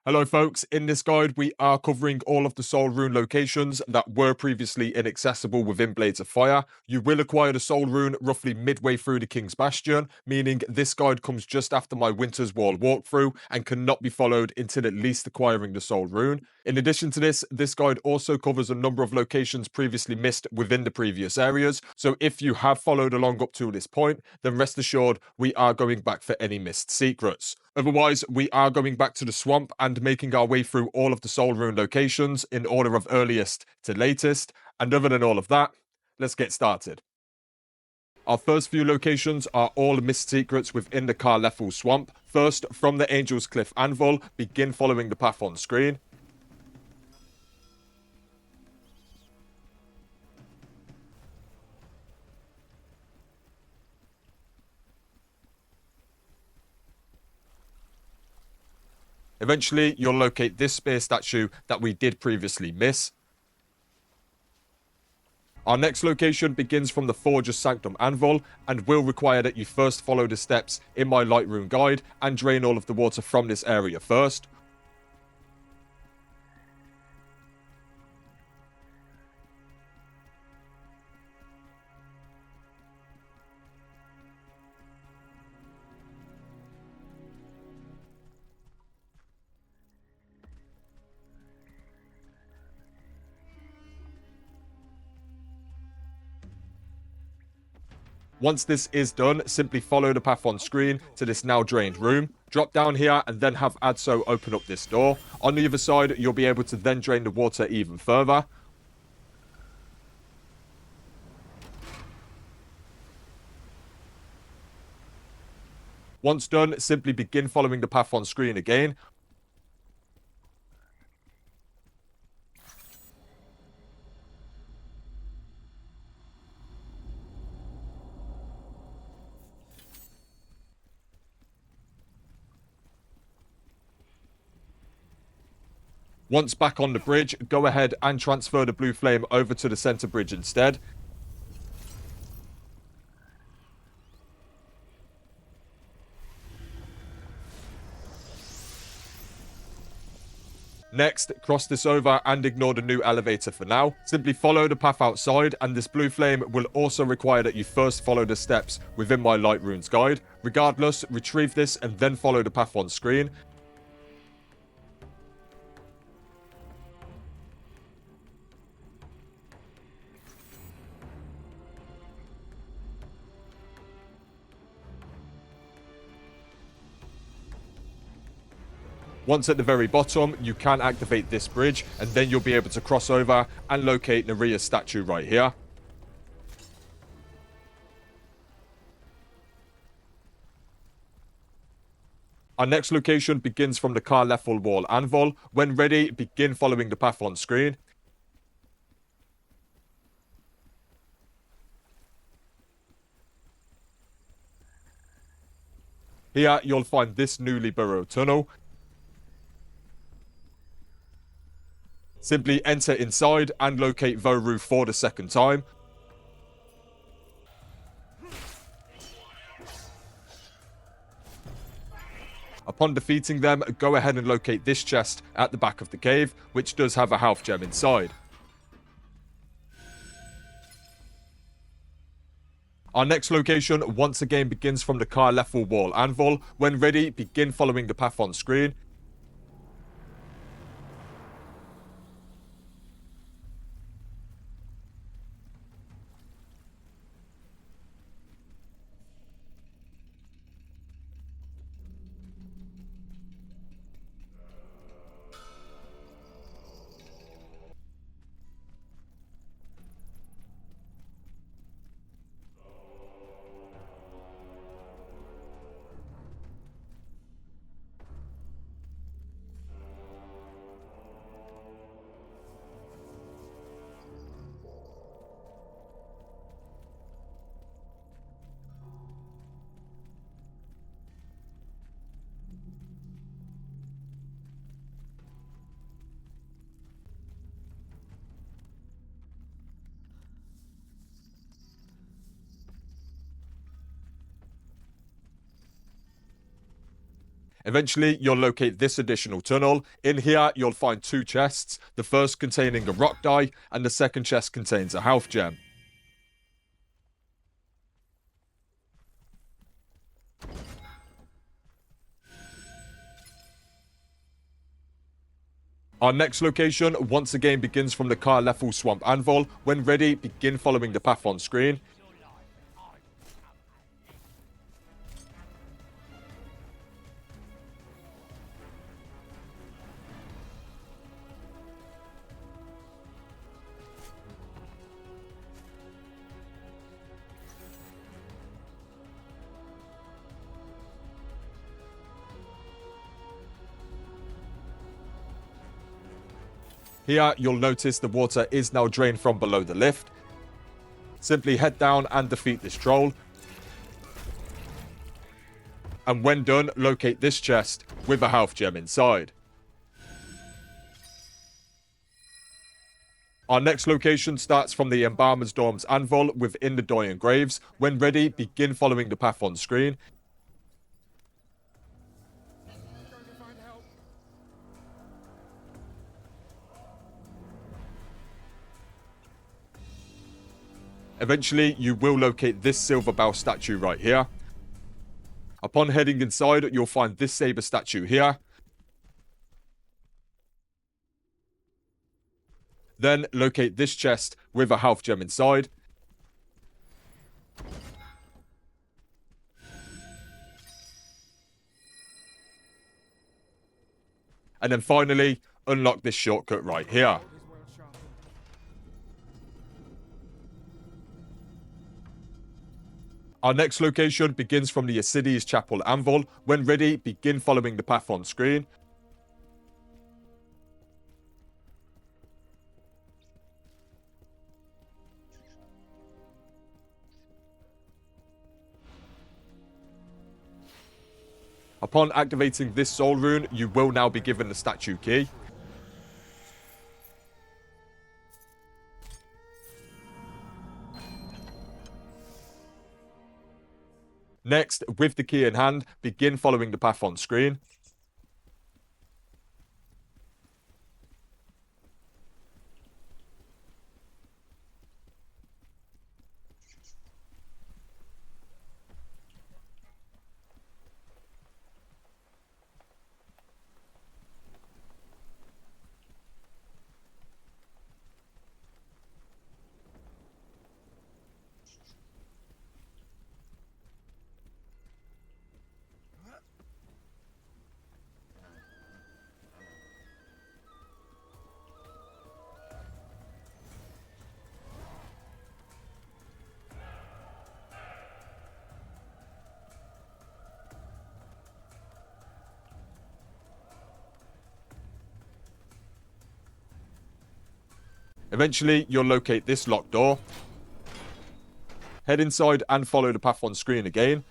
Hello folks, in this guide we are covering all of the Soul Rune locations that were previously inaccessible within Blades of Fire. You will acquire the Soul Rune roughly midway through the King's Bastion, meaning this guide comes just after my Winter's Wall walkthrough and cannot be followed until at least acquiring the Soul Rune. In addition to this guide also covers a number of locations previously missed within the previous areas, so if you have followed along up to this point, then rest assured we are going back for any missed secrets. Otherwise, we are going back to the swamp and making our way through all of the Soul Rune locations in order of earliest to latest. And other than all of that, let's get started. Our first few locations are all missed secrets within the Kar Lethel Swamp. First, from the Angel's Cliff Anvil, begin following the path on screen. Eventually, you'll locate this spear statue that we did previously miss. Our next location begins from the Forger's Sanctum Anvil and will require that you first follow the steps in my Light Rune guide and drain all of the water from this area first. Once this is done, simply follow the path on screen to this now drained room. Drop down here and then have Adso open up this door. On the other side, you'll be able to then drain the water even further. Once done, simply begin following the path on screen again. Once back on the bridge, go ahead and transfer the blue flame over to the center bridge instead. Next, cross this over and ignore the new elevator for now. Simply follow the path outside, and this blue flame will also require that you first follow the steps within my Light Runes guide. Regardless, retrieve this and then follow the path on screen. Once at the very bottom, you can activate this bridge, and then you'll be able to cross over and locate Nerea's statue right here. Our next location begins from the Kar Lethel Wall Anvil. When ready, begin following the path on screen. Here, you'll find this newly burrowed tunnel. Simply enter inside and locate Voru for the second time. Upon defeating them, go ahead and locate this chest at the back of the cave, which does have a health gem inside. Our next location once again begins from the Kar Lethel Wall Anvil. When ready, begin following the path on screen. Eventually, you'll locate this additional tunnel. In here, you'll find 2 chests, the first containing a rock die, and the second chest contains a health gem. Our next location once again begins from the Kar Lethel Swamp Anvil. When ready, begin following the path on screen. Here, you'll notice the water is now drained from below the lift. Simply head down and defeat this troll. And when done, locate this chest with a health gem inside. Our next location starts from the Embalmer's Dorm's Anvil within the Doyen Graves. When ready, begin following the path on screen. Eventually, you will locate this silver bow statue right here. Upon heading inside, you'll find this saber statue here. Then locate this chest with a health gem inside. And then finally, unlock this shortcut right here. Our next location begins from the Asides Chapel Anvil. When ready, begin following the path on screen. Upon activating this Soul Rune, you will now be given the statue key. Next, with the key in hand, begin following the path on screen. Eventually, you'll locate this locked door. Head inside and follow the path on screen again.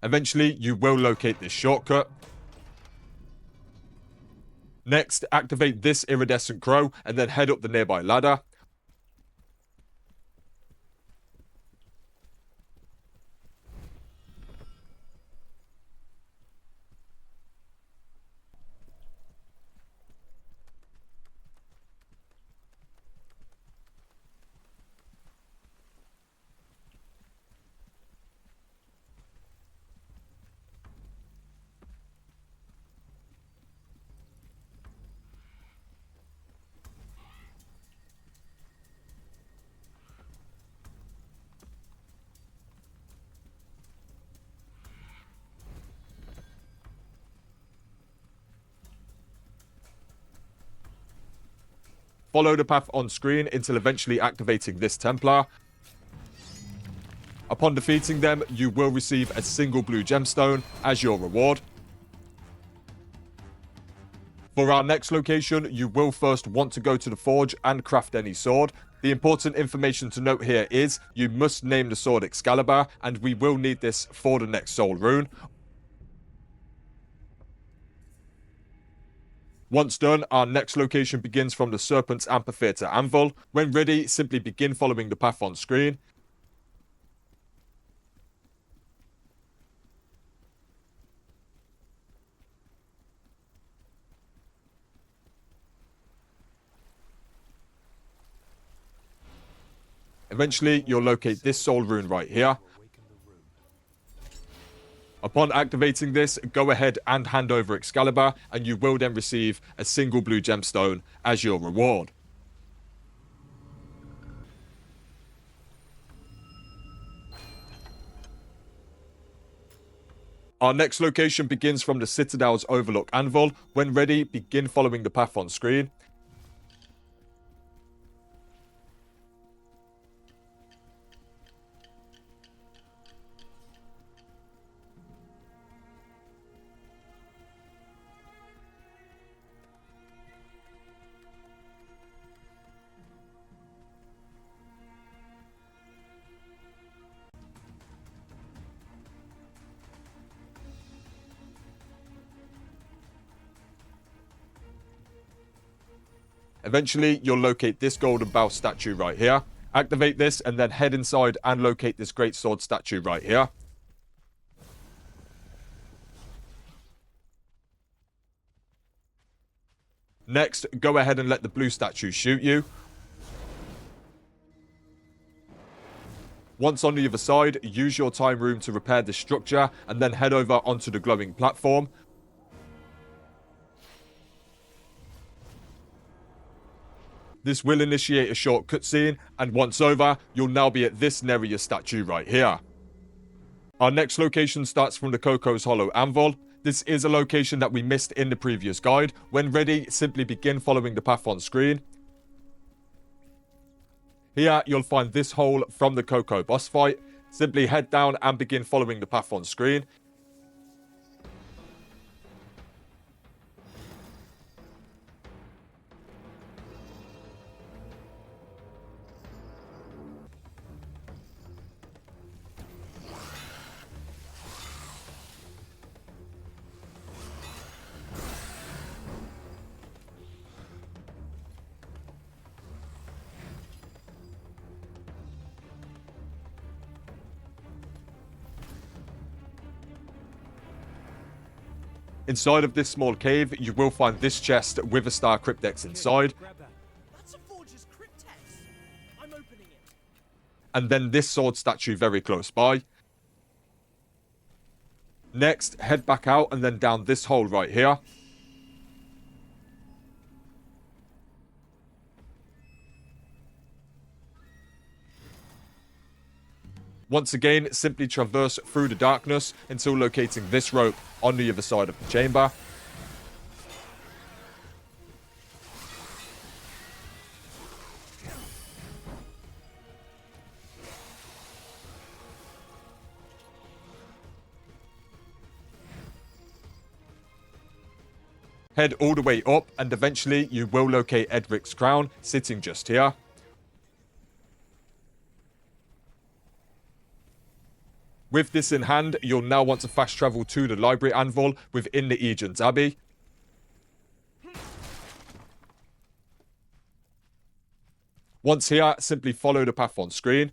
Eventually, you will locate this shortcut. Next, activate this iridescent crow and then head up the nearby ladder. Follow the path on screen until eventually activating this Templar. Upon defeating them, you will receive a single blue gemstone as your reward. For our next location, you will first want to go to the forge and craft any sword. The important information to note here is you must name the sword Excalibur, and we will need this for the next soul rune. Once done, our next location begins from the Serpent's Amphitheatre Anvil. When ready, simply begin following the path on screen. Eventually, you'll locate this soul rune right here. Upon activating this, go ahead and hand over Excalibur, and you will then receive a single blue gemstone as your reward. Our next location begins from the Citadel's Overlook Anvil. When ready, begin following the path on screen. Eventually, you'll locate this golden bow statue right here. Activate this and then head inside and locate this greatsword statue right here. Next, go ahead and let the blue statue shoot you. Once on the other side, use your time rune to repair this structure and then head over onto the glowing platform. This will initiate a short cutscene, and once over, you'll now be at this Nerea statue right here. Our next location starts from the Coco's Hollow Anvil. This is a location that we missed in the previous guide. When ready, simply begin following the path on screen. Here, you'll find this hole from the Coco boss fight. Simply head down and begin following the path on screen. Inside of this small cave, you will find this chest with a star Criptex inside. That's a forger's Criptex. I'm opening it. And then this sword statue very close by. Next, head back out and then down this hole right here. Once again, simply traverse through the darkness until locating this rope on the other side of the chamber. Head all the way up and eventually you will locate Edric's crown sitting just here. With this in hand, you'll now want to fast travel to the library anvil within the Aegon's Abbey. Once here, simply follow the path on screen.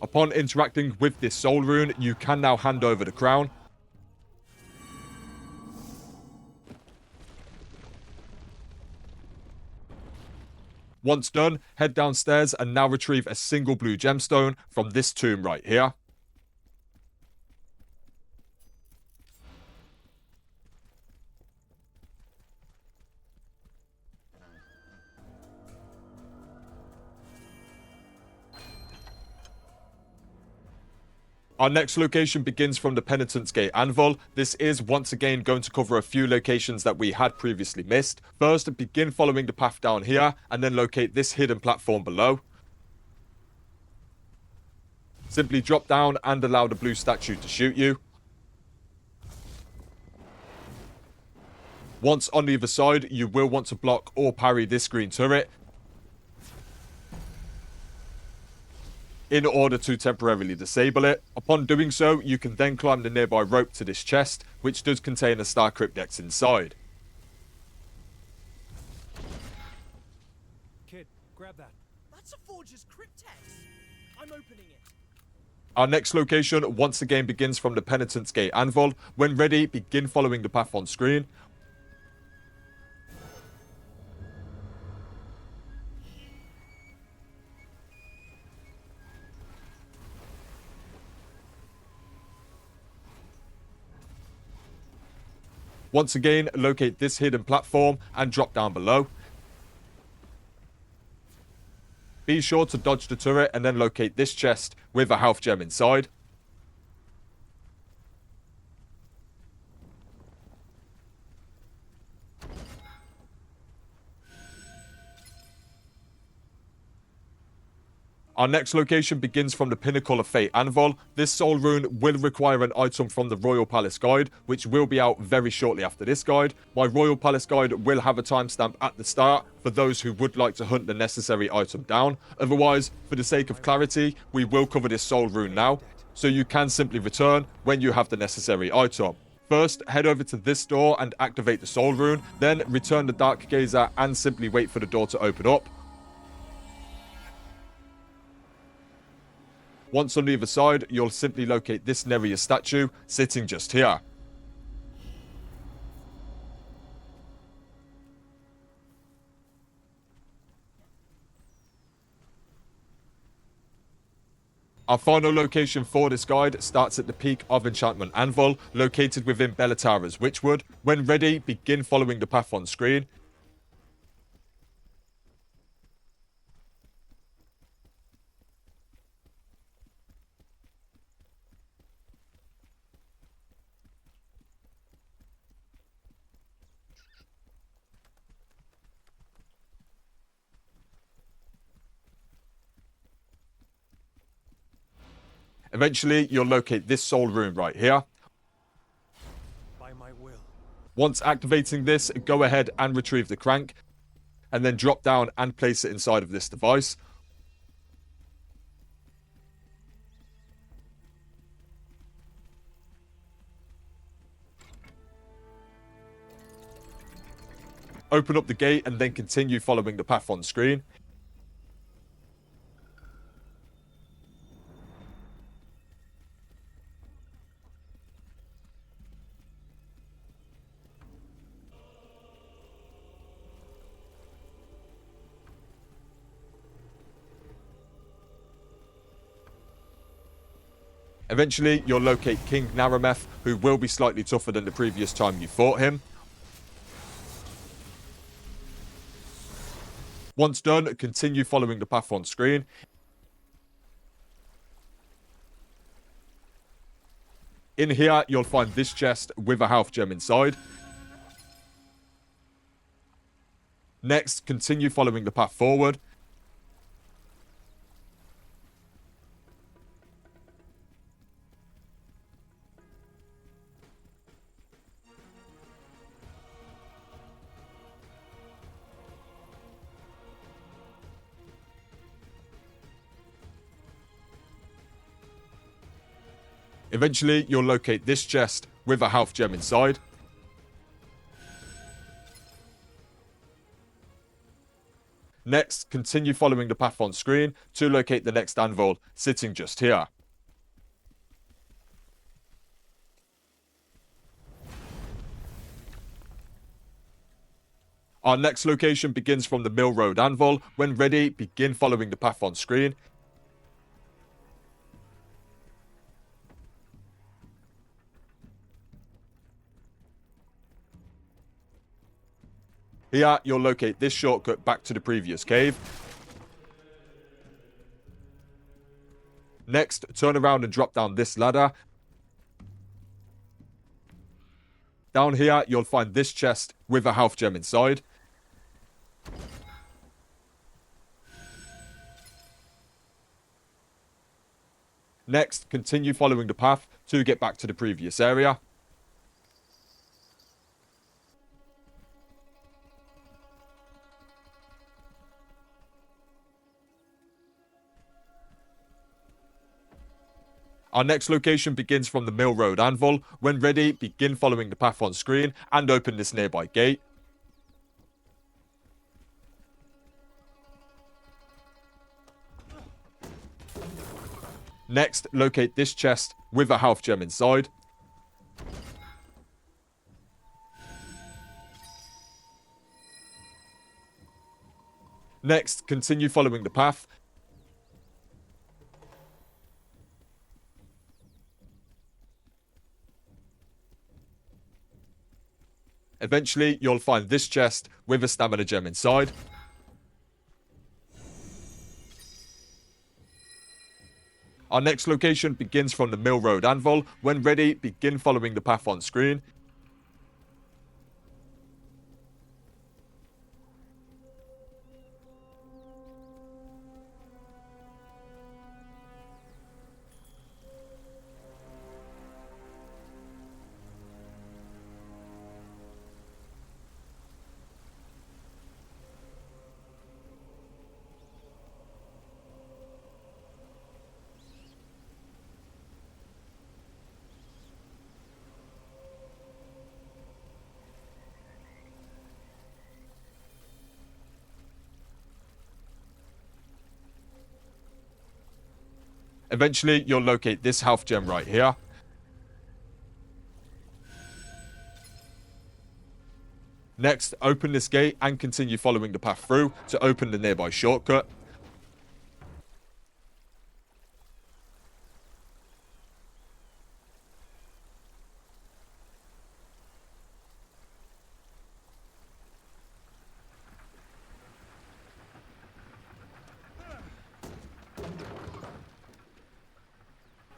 Upon interacting with this soul rune, you can now hand over the crown. Once done, head downstairs and now retrieve a single blue gemstone from this tomb right here. Our next location begins from the Penitent's Gate Anvil. This is once again going to cover a few locations that we had previously missed. First, begin following the path down here and then locate this hidden platform below. Simply drop down and allow the blue statue to shoot you. Once on either side, you will want to block or parry this green turret in order to temporarily disable it. Upon doing so, you can then climb the nearby rope to this chest, which does contain a star Criptex inside. Kid, grab that. That's a forger's Criptex. I'm opening it. Our next location once again begins from the Penitent's Gate Anvil. When ready, begin following the path on screen. Once again, locate this hidden platform and drop down below. Be sure to dodge the turret and then locate this chest with a health gem inside. Our next location begins from the Pinnacle of Fate Anvil. This Soul Rune will require an item from the Royal Palace Guide, which will be out very shortly after this guide. My Royal Palace Guide will have a timestamp at the start for those who would like to hunt the necessary item down. Otherwise, for the sake of clarity, we will cover this Soul Rune now, so you can simply return when you have the necessary item. First, head over to this door and activate the Soul Rune, then return the Dark Gazer and simply wait for the door to open up. Once on the other side, you'll simply locate this Nerea statue sitting just here. Our final location for this guide starts at the Peak of Enchantment Anvil, located within Bellatara's Witchwood. When ready, begin following the path on screen. Eventually, you'll locate this Soul Rune right here. By my will. Once activating this, go ahead and retrieve the crank, and then drop down and place it inside of this device. Open up the gate and then continue following the path on screen. Eventually, you'll locate King Narameth, who will be slightly tougher than the previous time you fought him. Once done, continue following the path on screen. In here, you'll find this chest with a health gem inside. Next, continue following the path forward. Eventually, you'll locate this chest with a health gem inside. Next, continue following the path on screen to locate the next anvil, sitting just here. Our next location begins from the Mill Road Anvil. When ready, begin following the path on screen. Here, you'll locate this shortcut back to the previous cave. Next, turn around and drop down this ladder. Down here, you'll find this chest with a health gem inside. Next, continue following the path to get back to the previous area. Our next location begins from the Mill Road Anvil. When ready, begin following the path on screen and open this nearby gate. Next, locate this chest with a health gem inside. Next, continue following the path. Eventually, you'll find this chest with a stamina gem inside. Our next location begins from the Mill Road Anvil. When ready, begin following the path on screen. Eventually, you'll locate this health gem right here. Next, open this gate and continue following the path through to open the nearby shortcut.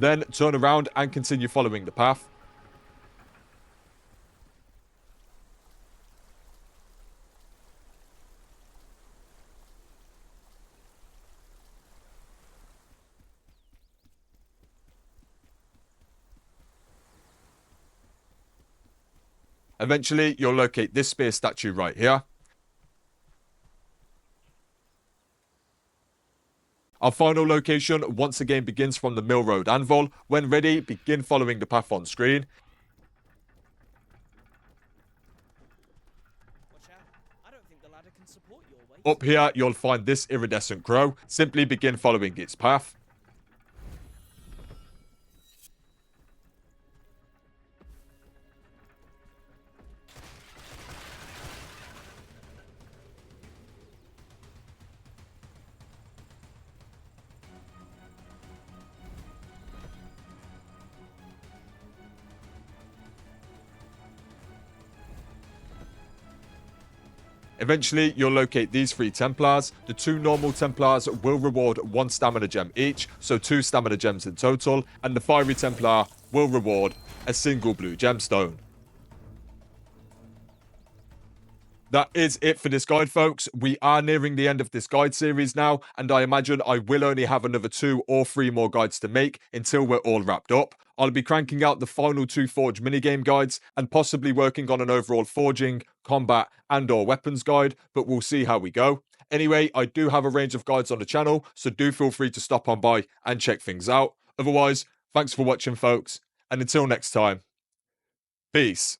Then turn around and continue following the path. Eventually, you'll locate this spear statue right here. Our final location once again begins from the Mill Road Anvil. When ready, begin following the path on screen. Watch out. I don't think the ladder can support your weight. Up here, you'll find this iridescent crow. Simply begin following its path. Eventually, you'll locate these 3 Templars. The 2 normal Templars will reward 1 stamina gem each, so 2 stamina gems in total, and the Fiery Templar will reward a single blue gemstone. That is it for this guide, folks. We are nearing the end of this guide series now, and I imagine I will only have another 2 or 3 more guides to make until we're all wrapped up. I'll be cranking out the final 2 Forge minigame guides and possibly working on an overall forging, combat, and or weapons guide, but we'll see how we go. Anyway, I do have a range of guides on the channel, so do feel free to stop on by and check things out. Otherwise, thanks for watching, folks, and until next time, peace.